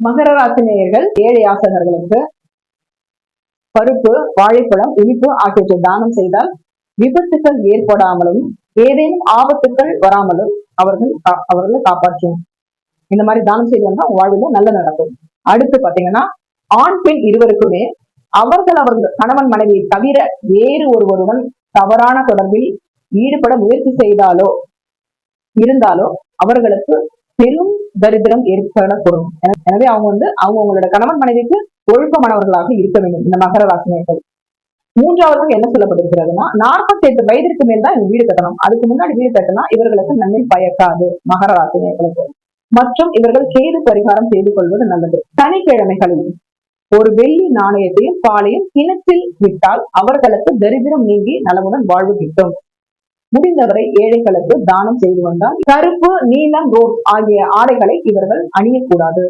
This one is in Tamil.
மகர ராசி நேயர்கள் ஏழை யாசகர்களுக்கு பருப்பு, வாழைப்பழம், இனிப்பு ஆகியவற்றை தானம் செய்தால் விபத்துக்கள் ஏற்படாமலும் ஏதேனும் ஆபத்துக்கள் வராமலும் அவர்களை காப்பாற்றும். இந்த மாதிரி தானம் செய்து வந்தா வாழ்வில் நல்ல நடக்கும். அடுத்து பாத்தீங்கன்னா, ஆண் பெண் இருவருக்குமே அவர்கள் கணவன் மனைவியை தவிர வேறு ஒருவருடன் தவறான தொடர்பில் ஈடுபட முயற்சி செய்தாலோ இருந்தாலோ அவர்களுக்கு பெரும் தரித்திரம் ஏற்படக்கூடும். எனவே அவங்களோட கணவன் மனைவிக்கு ஒழுக்கமானவர்களாக இருக்க வேண்டும். இந்த மகர ராசினியர்கள். மூன்றாவது என்ன சொல்லப்பட்டிருக்கிறதுனா, 48 வயதிற்கு மேல் தான் வீடு கட்டணும். அதுக்கு முன்னாடி வீடு கட்டினா இவர்களுக்கு நன்மை பயக்காது மகர ராசினியர்களுக்கு. மற்றும் இவர்கள் கேது பரிகாரம் செய்து கொள்வது நல்லது. சனிக்கிழமைகளில் ஒரு வெள்ளி நாணயத்தையும் பாலையும் கிணற்றில் விட்டால் அவர்களுக்கு தரித்திரம் நீங்கி நலமுடன் வாழ்வு கிட்டும். முடிந்தவரை ஏழைகளுக்கு தானம் செய்து வந்தால் கருப்பு, நீலம், ரோஸ் ஆகிய ஆடைகளை இவர்கள் அணியக்கூடாது.